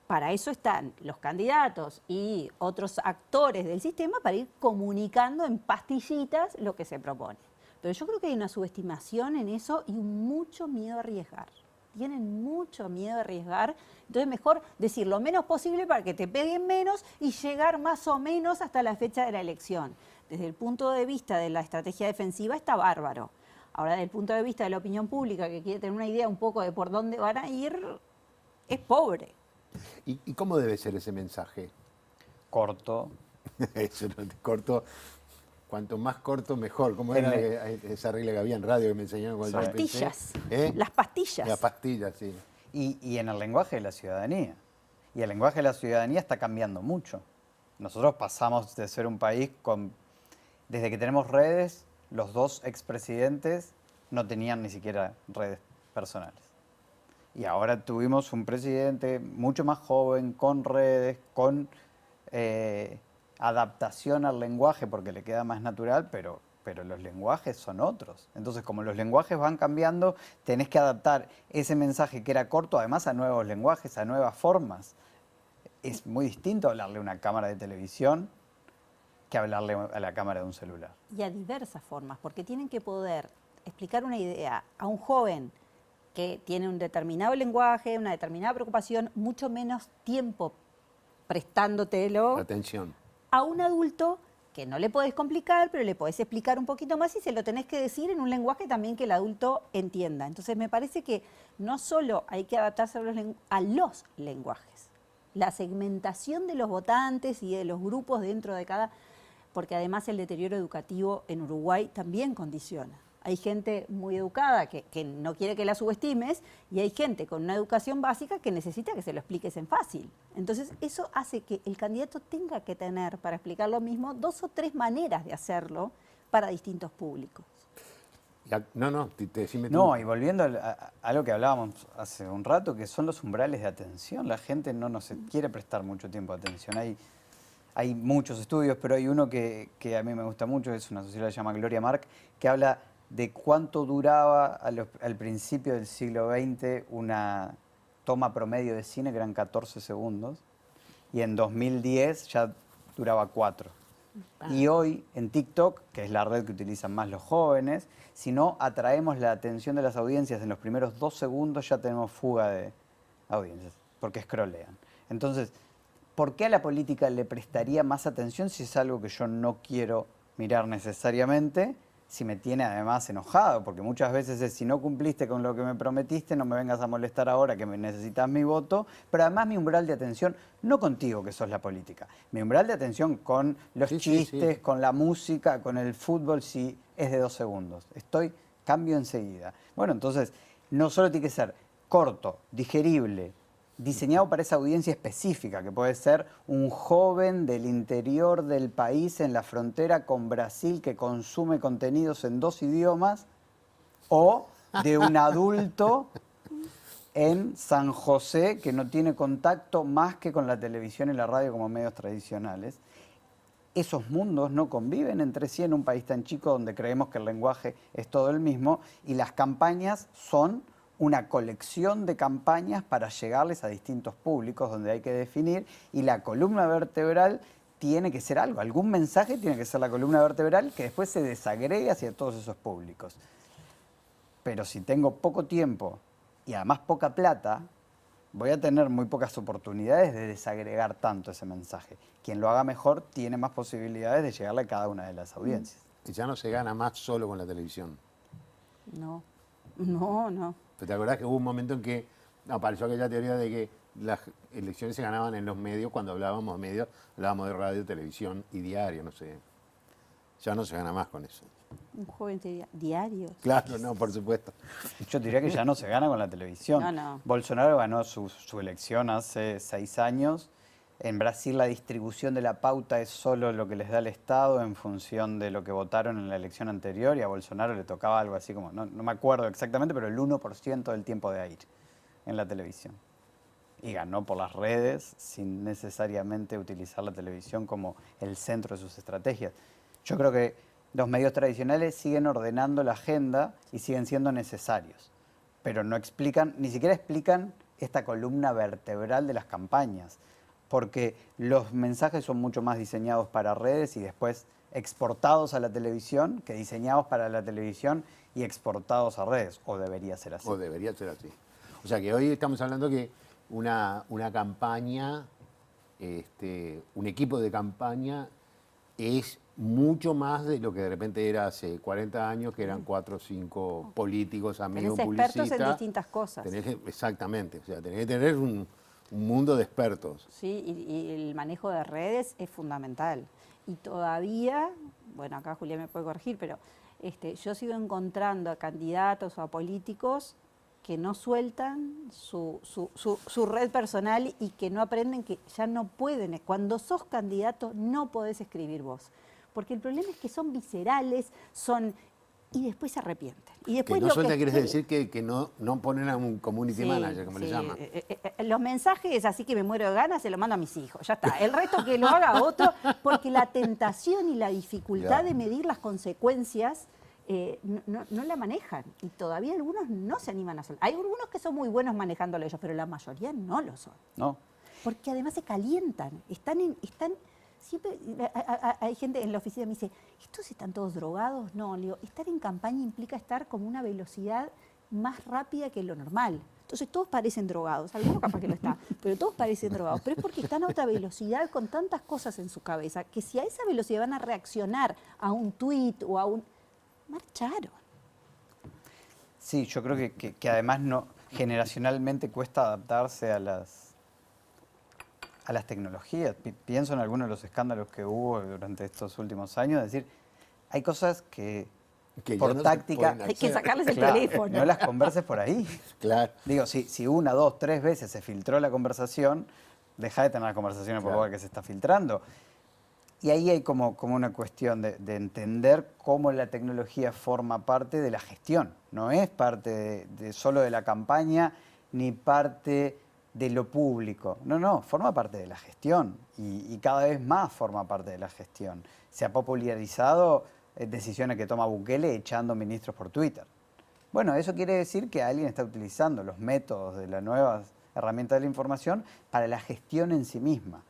Para eso están los candidatos y otros actores del sistema para ir comunicando en pastillitas lo que se propone. Pero yo creo que hay una subestimación en eso y mucho miedo a arriesgar. Tienen mucho miedo a arriesgar, entonces mejor decir lo menos posible para que te peguen menos y llegar más o menos hasta la fecha de la elección. Desde el punto de vista de la estrategia defensiva está bárbaro. Ahora, desde el punto de vista de la opinión pública, que quiere tener una idea un poco de por dónde van a ir, es pobre. ¿Y cómo debe ser ese mensaje? Corto. Eso, corto. Cuanto más corto, mejor. ¿Cómo era esa regla que había en radio que me enseñaron cuando yo empecé? Pastillas. ¿Eh? Las pastillas. Las pastillas, sí. Y en el lenguaje de la ciudadanía. Y el lenguaje de la ciudadanía está cambiando mucho. Nosotros pasamos de ser un país con... Desde que tenemos redes, los dos expresidentes no tenían ni siquiera redes personales. Y ahora tuvimos un presidente mucho más joven, con redes, con adaptación al lenguaje porque le queda más natural, pero los lenguajes son otros. Entonces, como los lenguajes van cambiando, tenés que adaptar ese mensaje que era corto, además a nuevos lenguajes, a nuevas formas. Es muy distinto hablarle a una cámara de televisión que hablarle a la cámara de un celular. Y a diversas formas, porque tienen que poder explicar una idea a un joven que tiene un determinado lenguaje, una determinada preocupación, mucho menos tiempo prestándotelo Atención. a un adulto que no le podés complicar, pero le podés explicar un poquito más y se lo tenés que decir en un lenguaje también que el adulto entienda. Entonces me parece que no solo hay que adaptarse a los lenguajes, la segmentación de los votantes y de los grupos dentro de cada... Porque además el deterioro educativo en Uruguay también condiciona. Hay gente muy educada que no quiere que la subestimes y hay gente con una educación básica que necesita que se lo expliques en fácil. Entonces eso hace que el candidato tenga que tener para explicar lo mismo 2 o 3 maneras de hacerlo para distintos públicos. Decime tú. No, y volviendo a lo que hablábamos hace un rato, que son los umbrales de atención. La gente no nos quiere prestar mucho tiempo de atención. Hay muchos estudios, pero hay uno que a mí me gusta mucho, es una socióloga que se llama Gloria Mark, que habla de cuánto duraba al principio del siglo XX una toma promedio de cine, que eran 14 segundos, y en 2010 ya duraba 4. Y hoy en TikTok, que es la red que utilizan más los jóvenes, si no atraemos la atención de las audiencias en los primeros 2 segundos, ya tenemos fuga de audiencias, porque scrollean. Entonces, ¿por qué a la política le prestaría más atención si es algo que yo no quiero mirar necesariamente? Si me tiene además enojado, porque muchas veces es, si no cumpliste con lo que me prometiste, no me vengas a molestar ahora que me necesitas mi voto, pero además mi umbral de atención, no contigo que sos la política, mi umbral de atención con los chistes, con la música, con el fútbol, si es de 2 segundos. Cambio enseguida. Bueno, entonces, no solo tiene que ser corto, digerible, diseñado para esa audiencia específica, que puede ser un joven del interior del país en la frontera con Brasil que consume contenidos en 2 idiomas, o de un adulto en San José que no tiene contacto más que con la televisión y la radio como medios tradicionales. Esos mundos no conviven entre sí en un país tan chico donde creemos que el lenguaje es todo el mismo, y las campañas son una colección de campañas para llegarles a distintos públicos donde hay que definir, y la columna vertebral tiene que ser algo, algún mensaje tiene que ser la columna vertebral que después se desagregue hacia todos esos públicos. Pero si tengo poco tiempo y además poca plata, voy a tener muy pocas oportunidades de desagregar tanto ese mensaje. Quien lo haga mejor tiene más posibilidades de llegarle a cada una de las audiencias. Y ya no se gana más solo con la televisión. No. ¿Te acordás que hubo un momento en que apareció aquella teoría de que las elecciones se ganaban en los medios? Cuando hablábamos de medios, hablábamos de radio, televisión y diario, no sé. Ya no se gana más con eso. Un joven te diría, diarios. Claro, no, por supuesto. Yo diría que ya no se gana con la televisión. No. Bolsonaro ganó su elección hace 6 años. En Brasil la distribución de la pauta es solo lo que les da el Estado en función de lo que votaron en la elección anterior, y a Bolsonaro le tocaba algo así como, no me acuerdo exactamente, pero el 1% del tiempo de aire en la televisión. Y ganó por las redes sin necesariamente utilizar la televisión como el centro de sus estrategias. Yo creo que los medios tradicionales siguen ordenando la agenda y siguen siendo necesarios, pero no explican, ni siquiera explican esta columna vertebral de las campañas, porque los mensajes son mucho más diseñados para redes y después exportados a la televisión que diseñados para la televisión y exportados a redes, o debería ser así. O debería ser así. O sea que hoy estamos hablando que una campaña, un equipo de campaña es mucho más de lo que de repente era hace 40 años, que eran 4 o 5 políticos, amigos, Tenés expertos publicistas. en distintas cosas. Exactamente, o sea, tenés que tener un mundo de expertos. Sí, y el manejo de redes es fundamental. Y todavía, bueno, acá Julián me puede corregir, pero yo sigo encontrando a candidatos o a políticos que no sueltan su red personal y que no aprenden que ya no pueden. Cuando sos candidato no podés escribir vos. Porque el problema es que son viscerales, y después se arrepienten. Y después Que no suelta quiere escriben- decir que no ponen a un community manager, como le llaman. Los mensajes, así que me muero de ganas, se los mando a mis hijos. Ya está. El resto que lo haga otro, porque la tentación y la dificultad Ya. de medir las consecuencias no la manejan. Y todavía algunos no se animan a hacerlo. Hay algunos que son muy buenos manejándolo ellos, pero la mayoría no lo son. ¿No? Porque además se calientan. Siempre hay gente en la oficina que me dice, ¿estos están todos drogados? No, le digo, estar en campaña implica estar como una velocidad más rápida que lo normal. Entonces todos parecen drogados, algunos capaz que lo está, pero todos parecen drogados. Pero es porque están a otra velocidad con tantas cosas en su cabeza, que si a esa velocidad van a reaccionar a un tuit o a un... marcharon. Sí, yo creo que además generacionalmente cuesta adaptarse a las tecnologías. Pienso en algunos de los escándalos que hubo durante estos últimos años, es decir, hay cosas que Que ya por no se táctica pueden Hay que sacarles el claro, teléfono. no las converses por ahí. Claro. Digo, si una, dos, tres veces se filtró la conversación, deja de tener la conversación por Claro. la que se está filtrando. Y ahí hay como una cuestión de entender cómo la tecnología forma parte de la gestión. No es parte solo de la campaña ni parte de lo público. No, forma parte de la gestión y cada vez más forma parte de la gestión. Se ha popularizado decisiones que toma Bukele echando ministros por Twitter. Bueno, eso quiere decir que alguien está utilizando los métodos de las nuevas herramientas de la información para la gestión en sí misma.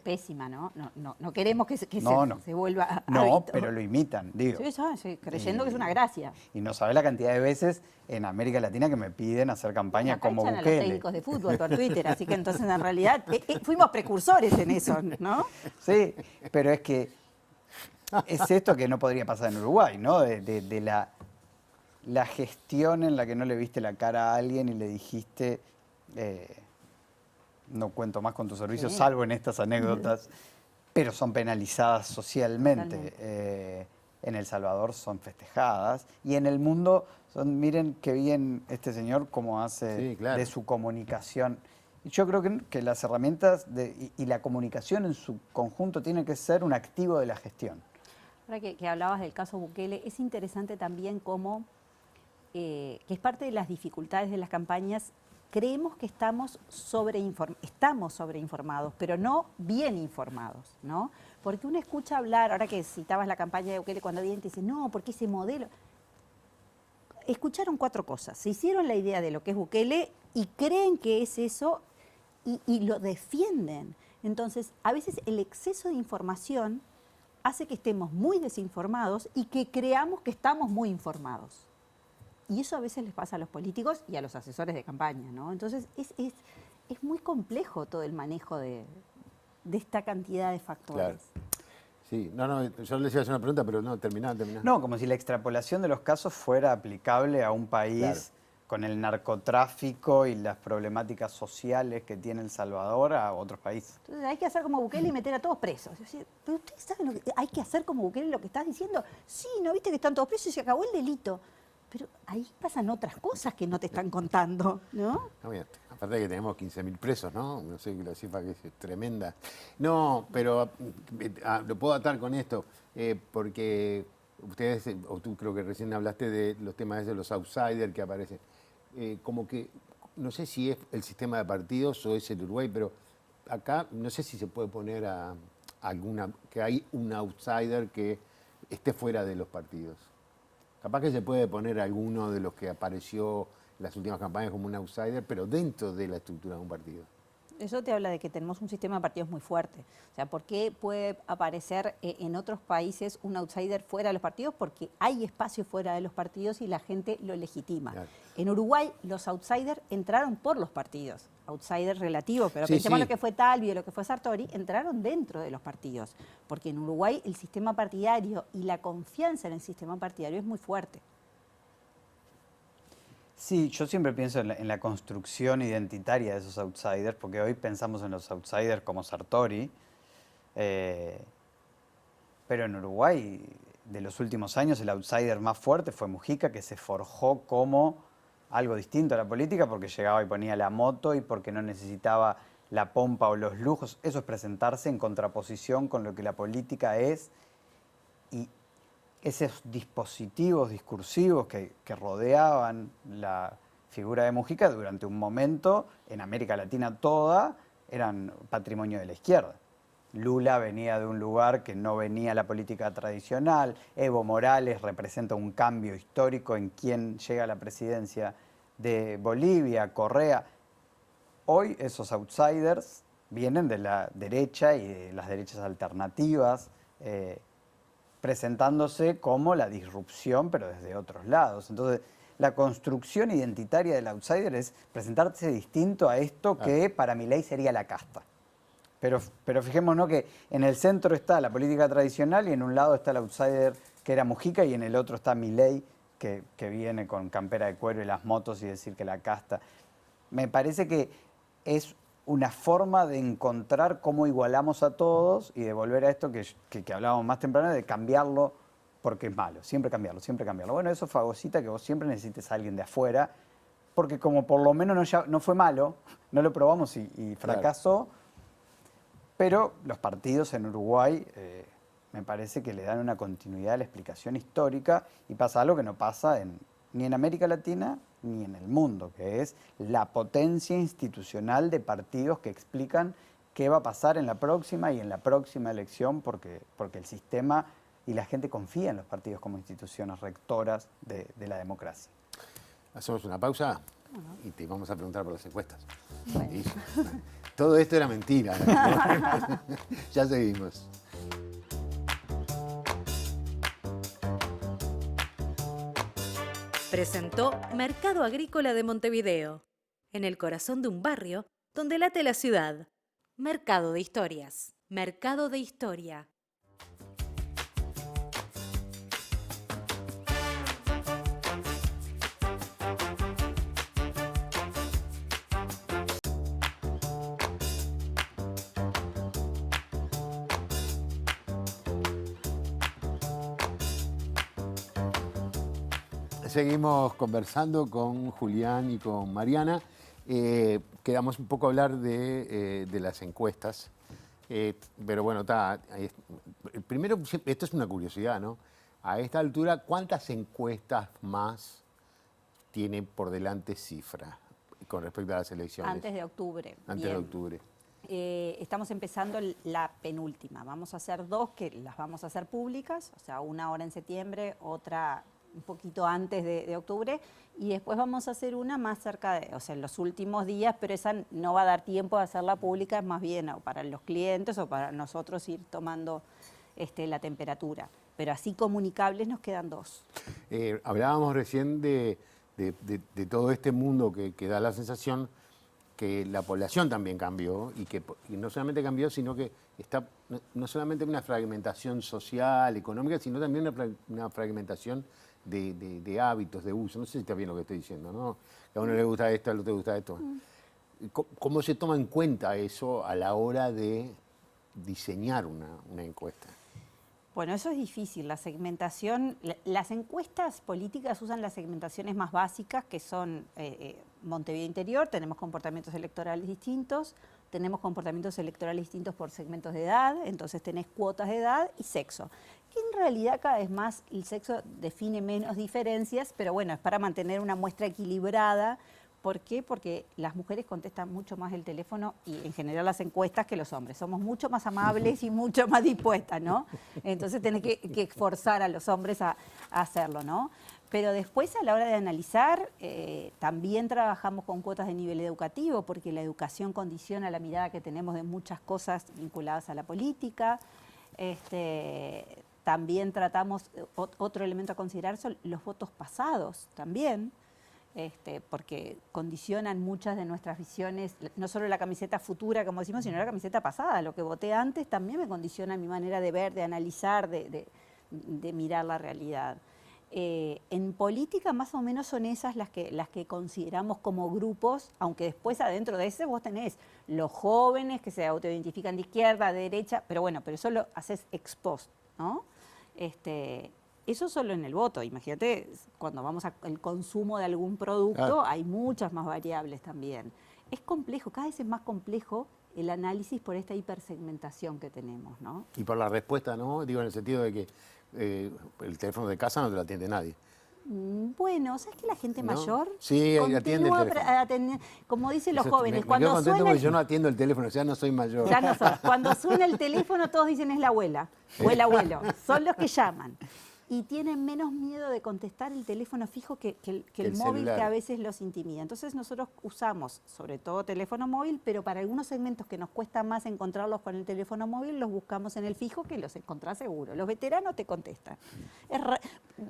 Pésima, ¿no? No queremos que No. se vuelva No, hábito. pero lo imitan, digo. Sí, creyendo que es una gracia. Y no sabes la cantidad de veces en América Latina que me piden hacer campaña Acá como echan a los Bukele. técnicos de fútbol por Twitter, así que entonces en realidad fuimos precursores en eso, ¿no? Sí, pero es que es esto que no podría pasar en Uruguay, ¿no? De la gestión en la que no le viste la cara a alguien y le dijiste, no cuento más con tu servicio, Sí. salvo en estas anécdotas, pero son penalizadas socialmente. Totalmente. En El Salvador son festejadas y en el mundo miren qué bien este señor cómo hace Sí, claro. de su comunicación. Y yo creo que las herramientas y la comunicación en su conjunto tiene que ser un activo de la gestión. Ahora que hablabas del caso Bukele, es interesante también cómo, que es parte de las dificultades de las campañas, creemos que estamos sobreinformados, pero no bien informados, ¿no? Porque uno escucha hablar, ahora que citabas la campaña de Bukele, cuando alguien te dice, no, porque ese modelo... Escucharon 4 cosas, se hicieron la idea de lo que es Bukele y creen que es eso y lo defienden. Entonces, a veces el exceso de información hace que estemos muy desinformados y que creamos que estamos muy informados. Y eso a veces les pasa a los políticos y a los asesores de campaña, ¿no? Entonces es muy complejo todo el manejo de esta cantidad de factores. Claro. Sí, yo les iba a hacer una pregunta, pero no, terminá. No, como si la extrapolación de los casos fuera aplicable a un país Claro. con el narcotráfico y las problemáticas sociales que tiene El Salvador a otros países. Entonces hay que hacer como Bukele y meter a todos presos. Yo decía, pero ustedes saben lo que hay que hacer como Bukele lo que estás diciendo. Sí, ¿no viste que están todos presos y se acabó el delito? Pero ahí pasan otras cosas que no te están contando, ¿no? No, mira, aparte de que tenemos 15.000 presos, ¿no? No sé, la cifra que es tremenda. No, pero lo puedo atar con esto, porque ustedes, o tú creo que recién hablaste de los temas de los outsiders que aparecen. Como que, no sé si es el sistema de partidos o es el Uruguay, pero acá no sé si se puede poner que hay un outsider que esté fuera de los partidos. Capaz que se puede poner alguno de los que apareció en las últimas campañas como un outsider, pero dentro de la estructura de un partido. Eso te habla de que tenemos un sistema de partidos muy fuerte. O sea, ¿por qué puede aparecer en otros países un outsider fuera de los partidos? Porque hay espacio fuera de los partidos y la gente lo legitima. Claro. En Uruguay los outsiders entraron por los partidos. Outsiders relativos, pero Sí, pensemos sí. lo que fue Talvi o lo que fue Sartori, entraron dentro de los partidos. Porque en Uruguay el sistema partidario y la confianza en el sistema partidario es muy fuerte. Sí, yo siempre pienso en la construcción identitaria de esos outsiders, porque hoy pensamos en los outsiders como Sartori, eh, pero en Uruguay, de los últimos años, el outsider más fuerte fue Mujica, que se forjó como algo distinto a la política porque llegaba y ponía la moto y porque no necesitaba la pompa o los lujos. Eso es presentarse en contraposición con lo que la política es, y esos dispositivos discursivos que rodeaban la figura de Mujica durante un momento, en América Latina toda, eran patrimonio de la izquierda. Lula venía de un lugar que no venía la política tradicional, Evo Morales representa un cambio histórico en quién llega a la presidencia de Bolivia, Correa. Hoy esos outsiders vienen de la derecha y de las derechas alternativas, presentándose como la disrupción, pero desde otros lados. Entonces, la construcción identitaria del outsider es presentarse distinto a esto que para Milei sería la casta. Pero fijémonos que en el centro está la política tradicional y en un lado está el outsider que era Mujica y en el otro está Milei que viene con campera de cuero y las motos y decir que la casta. Me parece que es una forma de encontrar cómo igualamos a todos y de volver a esto que hablábamos más temprano, de cambiarlo porque es malo, siempre cambiarlo, siempre cambiarlo. Bueno, eso fagocita que vos siempre necesites a alguien de afuera, porque como por lo menos no fue malo, no lo probamos y fracasó, pero los partidos en Uruguay me parece que le dan una continuidad a la explicación histórica y pasa algo que no pasa ni en América Latina ni en el mundo, que es la potencia institucional de partidos que explican qué va a pasar en la próxima y en la próxima elección, porque el sistema y la gente confía en los partidos como instituciones rectoras de la democracia. Hacemos una pausa y te vamos a preguntar por las encuestas. Bueno. ¿Sí? Todo esto era mentira. Ya seguimos. Presentó Mercado Agrícola de Montevideo, en el corazón de un barrio donde late la ciudad. Mercado de Historias. Mercado de Historia. Seguimos conversando con Julián y con Mariana. Quedamos un poco a hablar de las encuestas. Pero bueno, primero, esto es una curiosidad, ¿no? A esta altura, ¿cuántas encuestas más tiene por delante Cifra con respecto a las elecciones? Antes de octubre. Antes Bien. de octubre. Estamos empezando la penúltima. Vamos a hacer dos que las vamos a hacer públicas, o sea, una ahora en septiembre, otra un poquito antes de octubre, y después vamos a hacer una más cerca o sea, en los últimos días, pero esa no va a dar tiempo de hacerla pública, es más bien o para los clientes o para nosotros ir tomando la temperatura. Pero así comunicables nos quedan dos. Hablábamos recién de todo este mundo que da la sensación que la población también cambió y no solamente cambió, sino que está no solamente una fragmentación social, económica, sino también una fragmentación de hábitos, de uso. No sé si está bien lo que estoy diciendo, ¿no? Que a uno le gusta esto, al otro le gusta esto. ¿Cómo se toma en cuenta eso a la hora de diseñar una encuesta? Bueno, eso es difícil. La segmentación, las encuestas políticas usan las segmentaciones más básicas, que son Montevideo Interior, tenemos comportamientos electorales distintos, tenemos comportamientos electorales distintos por segmentos de edad, entonces tenés cuotas de edad y sexo. Que en realidad cada vez más el sexo define menos diferencias, pero bueno, es para mantener una muestra equilibrada. ¿Por qué? Porque las mujeres contestan mucho más el teléfono y en general las encuestas que los hombres. Somos mucho más amables y mucho más dispuestas, ¿no? Entonces tenés que forzar a los hombres a hacerlo, ¿no? Pero después a la hora de analizar, también trabajamos con cuotas de nivel educativo, porque la educación condiciona la mirada que tenemos de muchas cosas vinculadas a la política. También tratamos, otro elemento a considerar son los votos pasados también. Porque condicionan muchas de nuestras visiones, no solo la camiseta futura, como decimos, sino la camiseta pasada. Lo que voté antes también me condiciona mi manera de ver, de analizar, de mirar la realidad. En política más o menos son esas las que consideramos como grupos, aunque después adentro de ese vos tenés los jóvenes que se autoidentifican de izquierda, de derecha, pero bueno, pero eso lo haces ex post, ¿no? Eso solo en el voto. Imagínate, cuando vamos al consumo de algún producto, hay muchas más variables también. Es complejo, cada vez es más complejo el análisis por esta hipersegmentación que tenemos, ¿no? Y por la respuesta, ¿no? Digo, en el sentido de que el teléfono de casa no te lo atiende nadie. Bueno, ¿sabes que la gente ¿No? mayor Sí, atiende el continúa teléfono. como dicen los Eso, jóvenes, me quedo cuando contento suena porque yo no atiendo el teléfono, ya no soy mayor. ya no son. Cuando suena el teléfono todos dicen es la abuela o el abuelo, son los que llaman. Y tienen menos miedo de contestar el teléfono fijo que el móvil, celular. que a veces los intimida. Entonces nosotros usamos sobre todo teléfono móvil, pero para algunos segmentos que nos cuesta más encontrarlos con el teléfono móvil, los buscamos en el fijo, que los encontrás seguro. Los veteranos te contestan.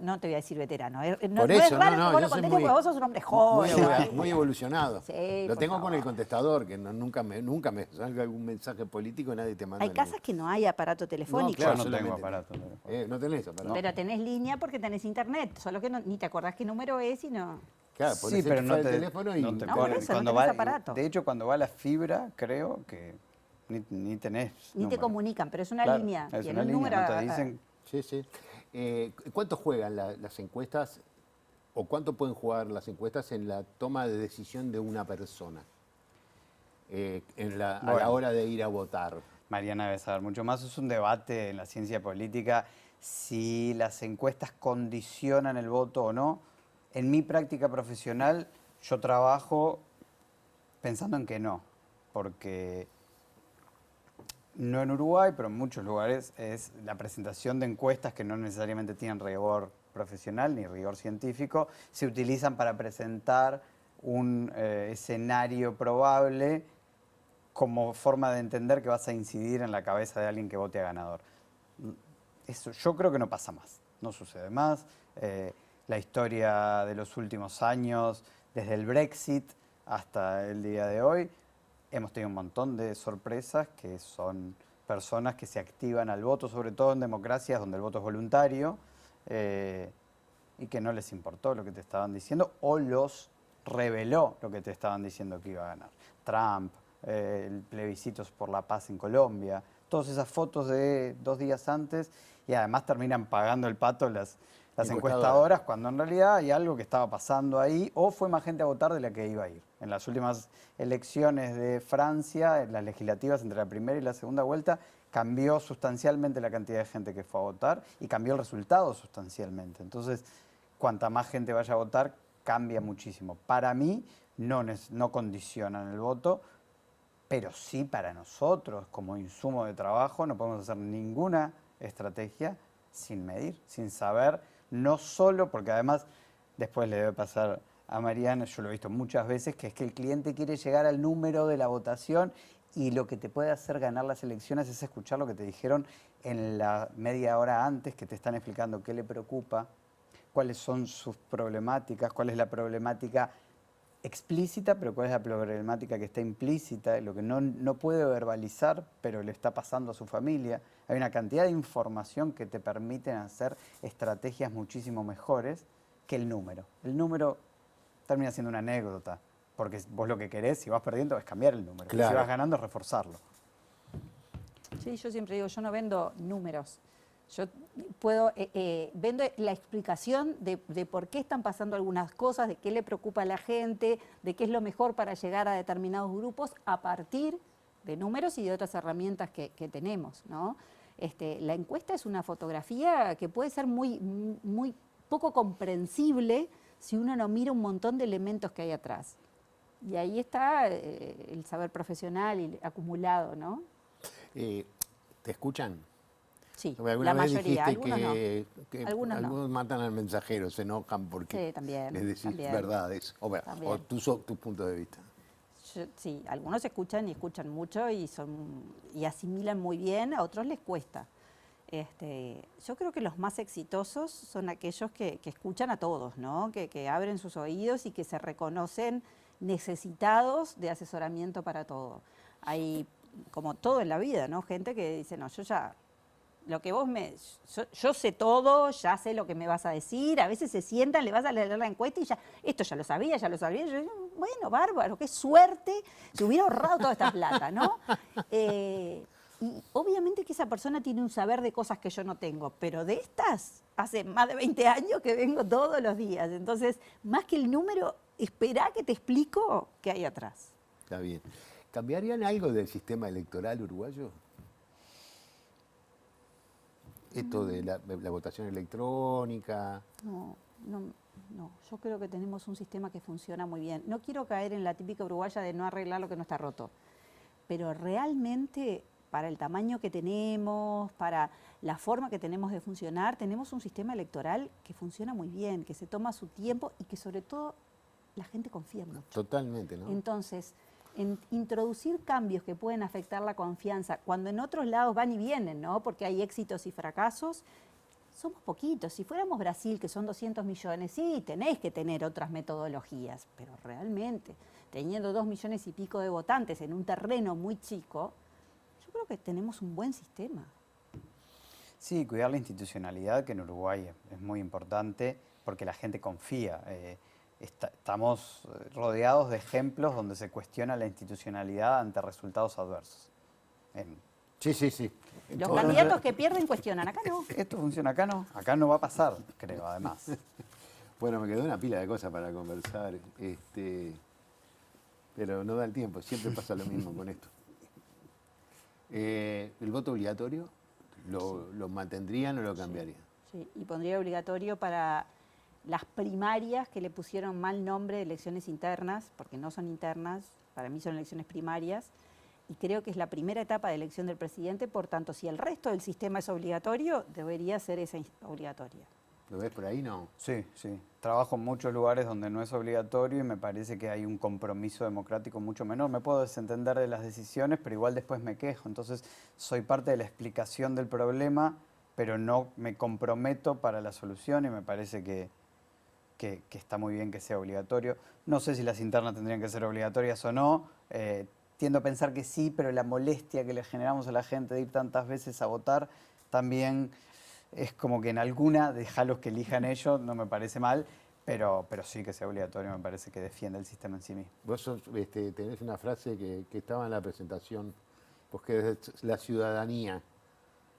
No te voy a decir veterano. No, Por no es eso, raro que vos lo yo soy contestes porque vos sos un hombre joven. muy evolucionado. Sí, Lo por tengo con favor. el contestador, que nunca me salga algún mensaje político y nadie te manda Hay casas que no hay aparato telefónico. claro, Yo no tengo solamente- aparato. no tenés aparato. Pero tenés línea porque tenés internet, solo que ni te acordás qué número es y no. Claro, Sí, ponés pero no el te, teléfono y no te No, ponen. por eso, no Cuando tenés va, aparato. de hecho, cuando va la fibra, creo que ni tenés Ni te número. comunican, pero es una Claro, línea. es Tiene una un línea, número. no te dicen. Sí, sí. ¿Cuánto juegan las encuestas o cuánto pueden jugar las encuestas en la toma de decisión de una persona a la Bueno. hora de ir a votar? Mariana debe saber mucho más. Es un debate en la ciencia política si las encuestas condicionan el voto o no. En mi práctica profesional, yo trabajo pensando en que no, porque no en Uruguay, pero en muchos lugares es la presentación de encuestas que no necesariamente tienen rigor profesional ni rigor científico, se utilizan para presentar un escenario probable como forma de entender que vas a incidir en la cabeza de alguien que vote a ganador. Eso yo creo que no pasa más, no sucede más. La historia de los últimos años, desde el Brexit hasta el día de hoy, hemos tenido un montón de sorpresas que son personas que se activan al voto, sobre todo en democracias donde el voto es voluntario, y que no les importó lo que te estaban diciendo o los reveló lo que te estaban diciendo que iba a ganar. Trump, el plebiscito por la paz en Colombia, todas esas fotos de 2 días antes, y además terminan pagando el pato las encuestadoras, cuando en realidad hay algo que estaba pasando ahí, o fue más gente a votar de la que iba a ir. En las últimas elecciones de Francia, en las legislativas entre la primera y la segunda vuelta, cambió sustancialmente la cantidad de gente que fue a votar y cambió el resultado sustancialmente. Entonces, cuanta más gente vaya a votar, cambia muchísimo. Para mí, no condicionan el voto, pero sí para nosotros, como insumo de trabajo, no podemos hacer ninguna estrategia sin medir, sin saber, no solo, porque además después le debe pasar a Mariana, yo lo he visto muchas veces, que es que el cliente quiere llegar al número de la votación y lo que te puede hacer ganar las elecciones es escuchar lo que te dijeron en la media hora antes, que te están explicando qué le preocupa, cuáles son sus problemáticas, cuál es la problemática explícita, pero cuál es la problemática que está implícita, lo que no puede verbalizar, pero le está pasando a su familia. Hay una cantidad de información que te permiten hacer estrategias muchísimo mejores que el número. El número termina siendo una anécdota, porque vos lo que querés, si vas perdiendo, es cambiar el número. Claro. Si vas ganando, es reforzarlo. Sí, yo siempre digo, yo no vendo números. Yo vendo la explicación de por qué están pasando algunas cosas, de qué le preocupa a la gente, de qué es lo mejor para llegar a determinados grupos a partir de números y de otras herramientas que tenemos, ¿no? La encuesta es una fotografía que puede ser muy poco comprensible si uno no mira un montón de elementos que hay atrás. Y ahí está el saber profesional acumulado, ¿no? ¿Te escuchan? Sí, Alguna la vez mayoría, dijiste algunos que no. Algunos no. matan al mensajero, se enojan porque Sí, también, les decís también. verdades o También. tu punto de vista. Sí, algunos escuchan y escuchan mucho y asimilan muy bien, a otros les cuesta. Yo creo que los más exitosos son aquellos que escuchan a todos, ¿no? Que abren sus oídos y que se reconocen necesitados de asesoramiento para todo. Hay, como todo en la vida, ¿no? Gente que dice, no, yo ya lo que vos me... Yo sé todo, ya sé lo que me vas a decir, a veces se sientan, le vas a leer la encuesta y ya, esto ya lo sabía. Yo digo, bueno, bárbaro, qué suerte, se hubiera ahorrado toda esta plata, ¿no? Y obviamente que esa persona tiene un saber de cosas que yo no tengo, pero de estas hace más de 20 años que vengo todos los días. Entonces, más que el número, esperá que te explico qué hay atrás. Está bien. ¿Cambiarían algo del sistema electoral uruguayo? Esto de la votación electrónica. No, yo creo que tenemos un sistema que funciona muy bien. No quiero caer en la típica uruguaya de no arreglar lo que no está roto, pero realmente para el tamaño que tenemos, para la forma que tenemos de funcionar, tenemos un sistema electoral que funciona muy bien, que se toma su tiempo y que sobre todo la gente confía mucho. Totalmente, ¿no? Entonces, en introducir cambios que pueden afectar la confianza, cuando en otros lados van y vienen, ¿no? Porque hay éxitos y fracasos, somos poquitos. Si fuéramos Brasil, que son 200 millones, sí, tenéis que tener otras metodologías, pero realmente, teniendo 2 millones y pico de votantes en un terreno muy chico, yo creo que tenemos un buen sistema. Sí, cuidar la institucionalidad, que en Uruguay es muy importante, porque la gente confía. Estamos rodeados de ejemplos donde se cuestiona la institucionalidad ante resultados adversos. Sí. Los candidatos que pierden cuestionan, acá no. Esto funciona, acá no va a pasar, creo, además. Bueno, me quedó una pila de cosas para conversar, pero no da el tiempo, siempre pasa lo mismo con esto. ¿El voto obligatorio lo mantendrían o lo cambiarían? Sí, y pondría obligatorio para las primarias que le pusieron mal nombre de elecciones internas, porque no son internas, para mí son elecciones primarias, y creo que es la primera etapa de elección del presidente, por tanto, si el resto del sistema es obligatorio, debería ser esa obligatoria. ¿Lo ves por ahí? No. Sí. Trabajo en muchos lugares donde no es obligatorio y me parece que hay un compromiso democrático mucho menor. Me puedo desentender de las decisiones, pero igual después me quejo. Entonces, soy parte de la explicación del problema, pero no me comprometo para la solución y me parece que está muy bien que sea obligatorio. No sé si las internas tendrían que ser obligatorias o no. Tiendo a pensar que sí, pero la molestia que le generamos a la gente de ir tantas veces a votar también es como que en alguna, dejarlos que elijan ellos, no me parece mal, pero sí que sea obligatorio, me parece que defiende el sistema en sí mismo. Vos tenés una frase que estaba en la presentación, pues que es la ciudadanía,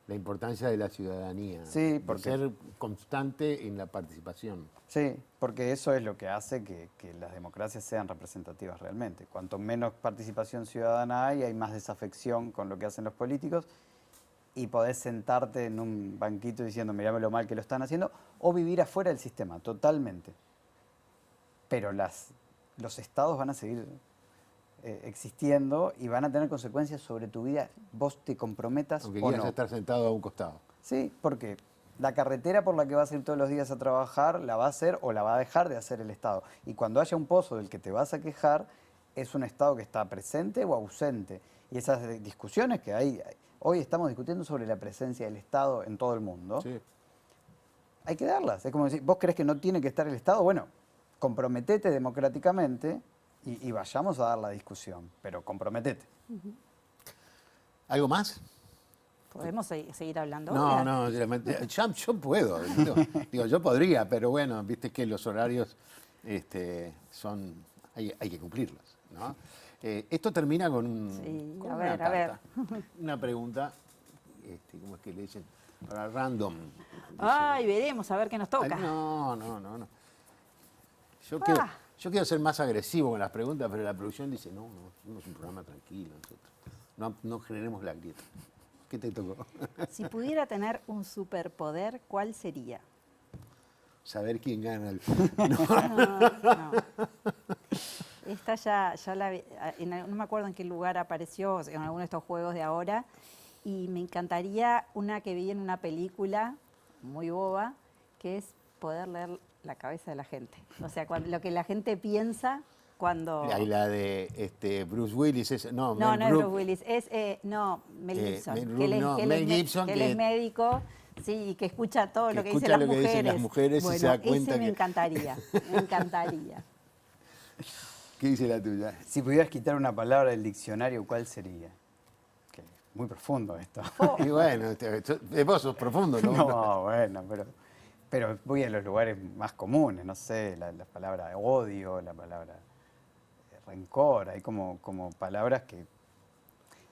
la importancia de la ciudadanía, sí, porque de ser constante en la participación. Sí, porque eso es lo que hace que las democracias sean representativas realmente. Cuanto menos participación ciudadana hay más desafección con lo que hacen los políticos y podés sentarte en un banquito diciendo, mirame lo mal que lo están haciendo, o vivir afuera del sistema, totalmente. Pero los estados van a seguir existiendo y van a tener consecuencias sobre tu vida, vos te comprometas Aunque o quieras no. estar sentado a un costado. Sí, porque la carretera por la que vas a ir todos los días a trabajar la va a hacer o la va a dejar de hacer el Estado. Y cuando haya un pozo del que te vas a quejar, es un Estado que está presente o ausente. Y esas discusiones que hay, hoy estamos discutiendo sobre la presencia del Estado en todo el mundo, Sí. hay que darlas. Es como decir, ¿vos crees que no tiene que estar el Estado? Bueno, comprometete democráticamente y vayamos a dar la discusión, pero comprometete. ¿Algo más? ¿Podemos seguir hablando? No, yo puedo. Digo, yo podría, pero bueno, viste que los horarios hay que cumplirlos, ¿no? Esto termina con, Sí, con a una ver, carta, una pregunta, ¿cómo es que le dicen? Para random. Ay, veremos, a ver qué nos toca. No. Ah. Yo quiero ser más agresivo con las preguntas, pero la producción dice, no, es un programa tranquilo, nosotros. No generemos la grieta. ¿Qué te tocó? Si pudiera tener un superpoder, ¿cuál sería? Saber quién gana el... No. Esta ya la vi, no me acuerdo en qué lugar apareció, en alguno de estos juegos de ahora, y me encantaría una que vi en una película muy boba, que es poder leer la cabeza de la gente. O sea, lo que la gente piensa cuando... Ahí la de Bruce Willis, No Mel es Brooks. Bruce Willis, es Mel Gibson. Mel Gibson, que él es médico, sí, y que escucha todo lo que dicen escucha las lo que mujeres. dicen las mujeres y Bueno, se da cuenta ese me que- encantaría, me encantaría. ¿Qué dice la tuya? Si pudieras quitar una palabra del diccionario, ¿cuál sería? Que muy profundo esto. Y bueno, vos sos profundo, ¿no? No, bueno, pero voy a los lugares más comunes, no sé, la palabra odio, la palabra rencor, hay como palabras que...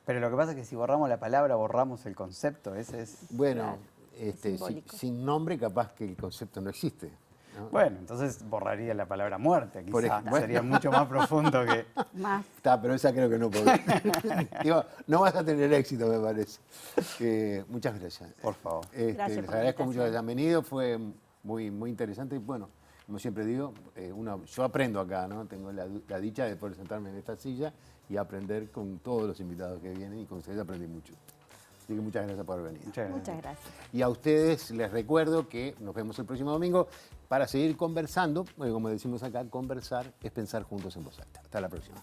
Pero lo que pasa es que si borramos la palabra, borramos el concepto, ese es... Bueno, Claro, es simbólico. sin nombre capaz que el concepto no existe. ¿no? Bueno, entonces borraría la palabra muerte, Por quizás, ejemplo. sería mucho más profundo que... Más. Está, pero esa creo que no podés. Digo, no vas a tener éxito, me parece. Muchas gracias. Por favor. Gracias Les por la agradezco mucho que invitación. hayan venido, fue muy, muy interesante. Y bueno, como siempre digo, yo aprendo acá, ¿no? Tengo la dicha de poder sentarme en esta silla y aprender con todos los invitados que vienen y con ustedes aprendí mucho. Así que muchas gracias por venir. Muchas gracias. Muchas gracias. Y a ustedes les recuerdo que nos vemos el próximo domingo para seguir conversando, porque como decimos acá, conversar es pensar juntos en voz alta. Hasta la próxima.